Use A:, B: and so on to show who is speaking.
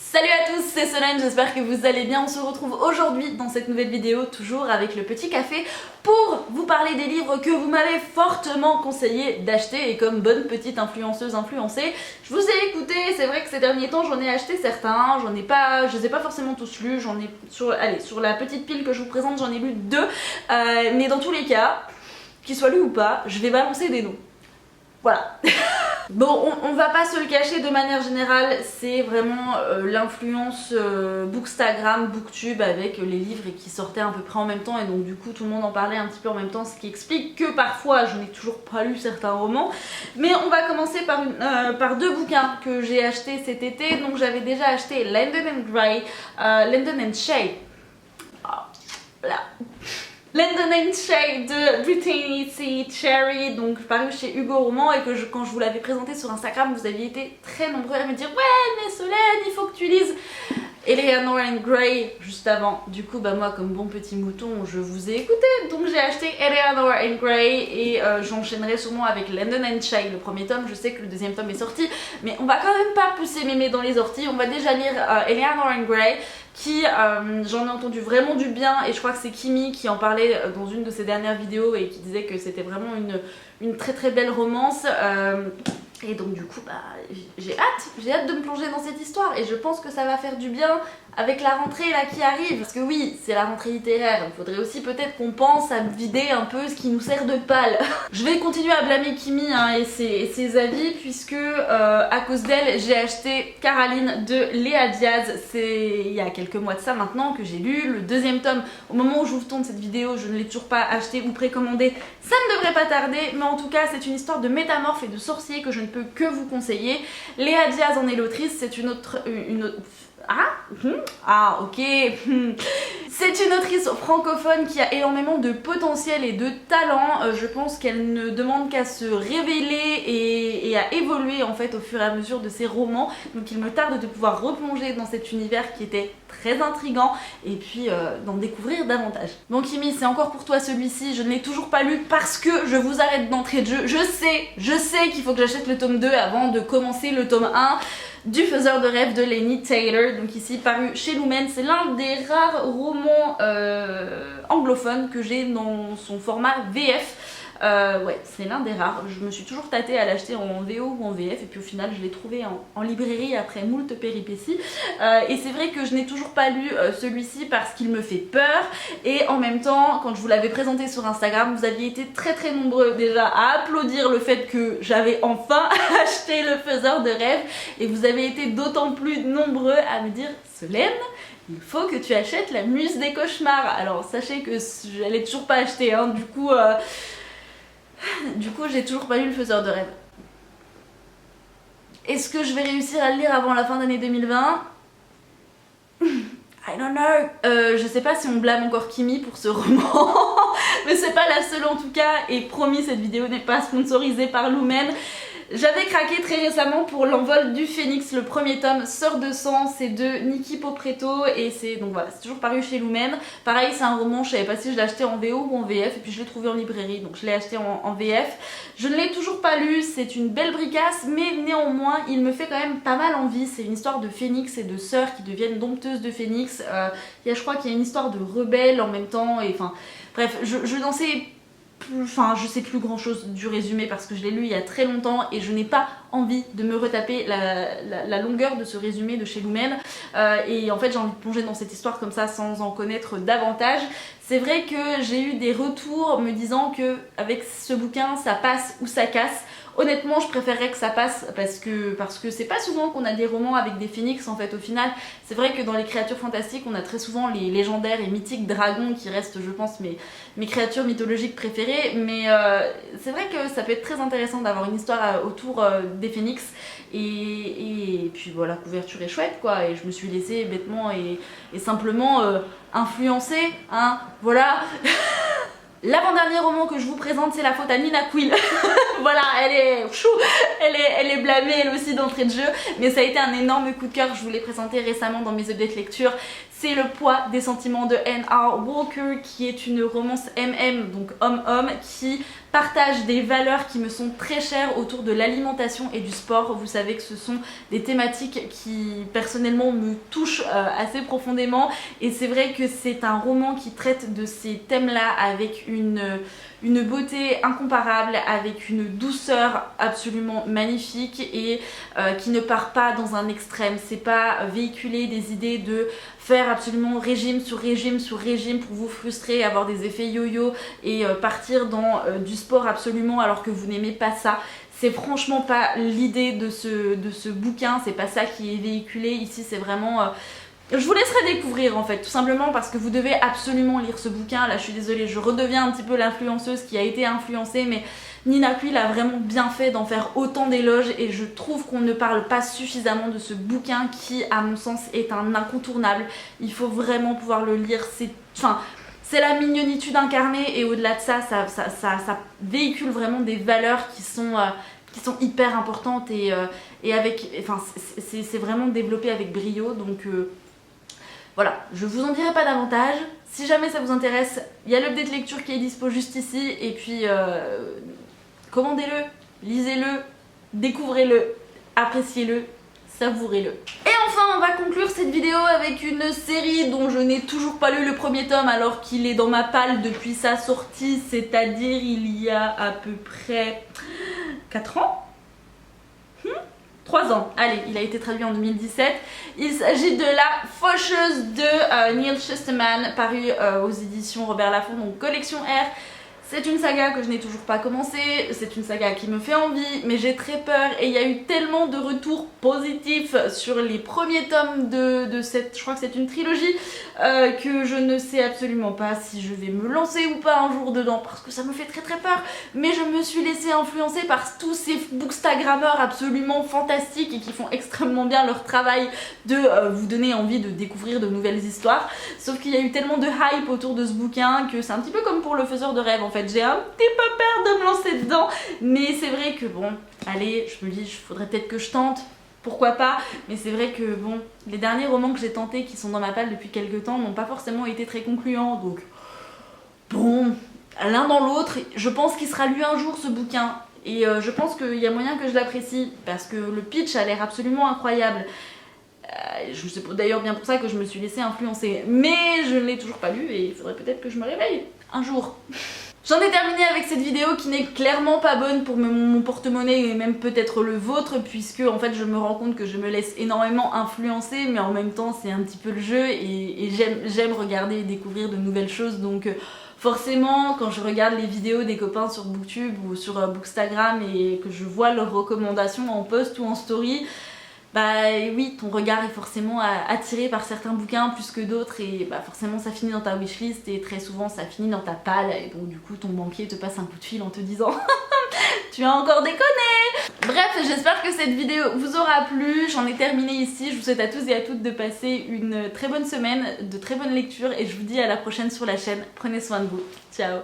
A: Salut à tous, c'est Solène, j'espère que vous allez bien. On se retrouve aujourd'hui dans cette nouvelle vidéo, toujours avec le petit café, pour vous parler des livres que vous m'avez fortement conseillé d'acheter. Et comme bonne petite influenceuse influencée, je vous ai écouté. C'est vrai que ces derniers temps j'en ai acheté certains, je les ai pas forcément tous lus, j'en ai sur la petite pile que je vous présente, j'en ai lu 2, mais dans tous les cas, qu'ils soient lus ou pas, je vais balancer des noms. Voilà. Bon, on va pas se le cacher, de manière générale, c'est vraiment l'influence Bookstagram, Booktube avec les livres qui sortaient à peu près en même temps, et donc du coup tout le monde en parlait un petit peu en même temps, ce qui explique que parfois je n'ai toujours pas lu certains romans. Mais on va commencer par 2 bouquins que j'ai achetés cet été. Donc j'avais déjà acheté Landon and Gray, Landon and Shay. Voilà. Landon and Shay de Brittany C. Cherry, donc paru chez Hugo Roman, et que quand je vous l'avais présenté sur Instagram, vous aviez été très nombreux à me dire ouais mais Solène, il faut que tu lises Eleanor and Gray juste avant. Du coup bah moi, comme bon petit mouton, je vous ai écouté, donc j'ai acheté Eleanor and Gray, et j'enchaînerai sûrement avec Landon and Shay, le premier tome. Je sais que le deuxième tome est sorti, mais on va quand même pas pousser mémé dans les orties. On va déjà lire Eleanor and Gray, qui j'en ai entendu vraiment du bien, et je crois que c'est Kimi qui en parlait dans une de ses dernières vidéos et qui disait que c'était vraiment une très très belle romance. Et donc du coup bah j'ai hâte de me plonger dans cette histoire, et je pense que ça va faire du bien avec la rentrée là qui arrive, parce que oui, c'est la rentrée littéraire, il faudrait aussi peut-être qu'on pense à vider un peu ce qui nous sert de palle. Je vais continuer à blâmer Kimi et ses avis, puisque à cause d'elle j'ai acheté Caroline de Léa Diaz. C'est il y a quelques mois de ça maintenant que j'ai lu le deuxième tome. Au moment où je vous tourne cette vidéo, je ne l'ai toujours pas acheté ou précommandé, ça ne devrait pas tarder, mais en tout cas c'est une histoire de métamorphe et de sorcier que je ne peux que vous conseiller. Léa Diaz en est l'autrice, c'est une autre... ok. C'est une autrice francophone qui a énormément de potentiel et de talent. Je pense qu'elle ne demande qu'à se révéler et à évoluer en fait au fur et à mesure de ses romans. Donc il me tarde de pouvoir replonger dans cet univers qui était très intriguant, et puis d'en découvrir davantage. Bon Kimi, c'est encore pour toi celui-ci. Je ne l'ai toujours pas lu parce que je vous arrête d'entrée de jeu. Je sais qu'il faut que j'achète le tome 2 avant de commencer le tome 1 du Faiseur de rêve de Laini Taylor, donc ici paru chez Lumen. C'est l'un des rares romans anglophones que j'ai dans son format VF. Ouais, c'est l'un des rares. Je me suis toujours tâtée à l'acheter en VO ou en VF, et puis au final je l'ai trouvé en librairie après moult péripéties. Et c'est vrai que je n'ai toujours pas lu celui-ci parce qu'il me fait peur, et en même temps, quand je vous l'avais présenté sur Instagram, vous aviez été très très nombreux déjà à applaudir le fait que j'avais enfin acheté le Faiseur de rêve, et vous avez été d'autant plus nombreux à me dire Solène, il faut que tu achètes la Muse des cauchemars. Alors sachez que je l'ai toujours pas acheté, du coup j'ai toujours pas lu le Faiseur de rêve. Est-ce que je vais réussir à le lire avant la fin d'année 2020? I don't know. Je sais pas si on blâme encore Kimi pour ce roman, mais c'est pas la seule en tout cas, et promis, cette vidéo n'est pas sponsorisée par Lumen. J'avais craqué très récemment pour L'envol du phénix, le premier tome, Sœur de sang, c'est de Niki Popretto, et c'est donc voilà, c'est toujours paru chez Lumen. Pareil, c'est un roman, je savais pas si je l'achetais en VO ou en VF, et puis je l'ai trouvé en librairie, donc je l'ai acheté en VF. Je ne l'ai toujours pas lu, c'est une belle bricasse, mais néanmoins il me fait quand même pas mal envie. C'est une histoire de phénix et de sœurs qui deviennent dompteuses de phénix. Je crois qu'il y a une histoire de rebelles en même temps, et enfin bref, je n'en sais je sais plus grand chose du résumé parce que je l'ai lu il y a très longtemps, et je n'ai pas envie de me retaper la longueur de ce résumé de chez Lumen, et en fait j'ai envie de plonger dans cette histoire comme ça sans en connaître davantage. C'est vrai que j'ai eu des retours me disant que avec ce bouquin ça passe ou ça casse. Honnêtement, je préférerais que ça passe parce que c'est pas souvent qu'on a des romans avec des phénix en fait au final. C'est vrai que dans les créatures fantastiques, on a très souvent les légendaires et mythiques dragons qui restent, je pense, mes créatures mythologiques préférées. Mais c'est vrai que ça peut être très intéressant d'avoir une histoire autour des phénix. Et puis voilà, la couverture est chouette quoi, et je me suis laissée bêtement et simplement influencer, voilà. L'avant-dernier roman que je vous présente, c'est La faute à Nina Quill. Voilà, elle est blâmée elle aussi d'entrée de jeu, mais ça a été un énorme coup de cœur. Je vous l'ai présenté récemment dans mes updates lecture. C'est Le poids des sentiments de N.R. Walker, qui est une romance MM, donc homme-homme, qui partage des valeurs qui me sont très chères autour de l'alimentation et du sport. Vous savez que ce sont des thématiques qui personnellement me touchent assez profondément, et c'est vrai que c'est un roman qui traite de ces thèmes-là avec une beauté incomparable, avec une douceur absolument magnifique, et qui ne part pas dans un extrême. C'est pas véhiculer des idées de faire absolument régime sur régime sur régime pour vous frustrer, avoir des effets yo-yo et partir dans du sport absolument alors que vous n'aimez pas ça. C'est franchement pas l'idée de ce bouquin, c'est pas ça qui est véhiculé ici. C'est vraiment... je vous laisserai découvrir en fait, tout simplement parce que vous devez absolument lire ce bouquin. Là je suis désolée, je redeviens un petit peu l'influenceuse qui a été influencée, mais Nina Kuil a vraiment bien fait d'en faire autant d'éloges, et je trouve qu'on ne parle pas suffisamment de ce bouquin qui, à mon sens, est un incontournable. Il faut vraiment pouvoir le lire. C'est la mignonitude incarnée, et au-delà de ça, ça véhicule vraiment des valeurs qui sont hyper importantes, et avec, enfin, c'est vraiment développé avec brio. Donc voilà, je vous en dirai pas davantage. Si jamais ça vous intéresse, il y a l'update lecture qui est dispo juste ici, et puis commandez-le, lisez-le, découvrez-le, appréciez-le, savourez-le. Et enfin, on va conclure cette vidéo avec une série dont je n'ai toujours pas lu le premier tome alors qu'il est dans ma palle depuis sa sortie, c'est-à-dire il y a à peu près 4 ans 3 ans. Allez, il a été traduit en 2017. Il s'agit de La Faucheuse de Neil Chesterman, paru aux éditions Robert Laffont, donc collection R. C'est une saga que je n'ai toujours pas commencée, c'est une saga qui me fait envie, mais j'ai très peur, et il y a eu tellement de retours positifs sur les premiers tomes de cette, je crois que c'est une trilogie, que je ne sais absolument pas si je vais me lancer ou pas un jour dedans, parce que ça me fait très peur. Mais je me suis laissée influencer par tous ces bookstagrammeurs absolument fantastiques et qui font extrêmement bien leur travail de vous donner envie de découvrir de nouvelles histoires. Sauf qu'il y a eu tellement de hype autour de ce bouquin que c'est un petit peu comme pour Le Faiseur de rêves en fait. J'ai un petit peu peur de me lancer dedans, mais c'est vrai que bon, allez, je me dis, il faudrait peut-être que je tente, pourquoi pas, mais c'est vrai que bon, les derniers romans que j'ai tentés qui sont dans ma palle depuis quelques temps n'ont pas forcément été très concluants, donc bon, l'un dans l'autre, je pense qu'il sera lu un jour ce bouquin, et je pense qu'il y a moyen que je l'apprécie, parce que le pitch a l'air absolument incroyable. C'est d'ailleurs bien pour ça que je me suis laissée influencer, mais je ne l'ai toujours pas lu, et il faudrait peut-être que je me réveille un jour. J'en ai terminé avec cette vidéo qui n'est clairement pas bonne pour mon porte-monnaie, et même peut-être le vôtre, puisque en fait je me rends compte que je me laisse énormément influencer, mais en même temps c'est un petit peu le jeu, et j'aime regarder et découvrir de nouvelles choses, donc forcément quand je regarde les vidéos des copains sur Booktube ou sur Bookstagram et que je vois leurs recommandations en post ou en story, bah oui, ton regard est forcément attiré par certains bouquins plus que d'autres, et bah forcément ça finit dans ta wishlist, et très souvent ça finit dans ta palle, et donc du coup ton banquier te passe un coup de fil en te disant tu as encore déconné. Bref, j'espère que cette vidéo vous aura plu, j'en ai terminé ici. Je vous souhaite à tous et à toutes de passer une très bonne semaine, de très bonnes lectures, et je vous dis à la prochaine sur la chaîne. Prenez soin de vous, ciao.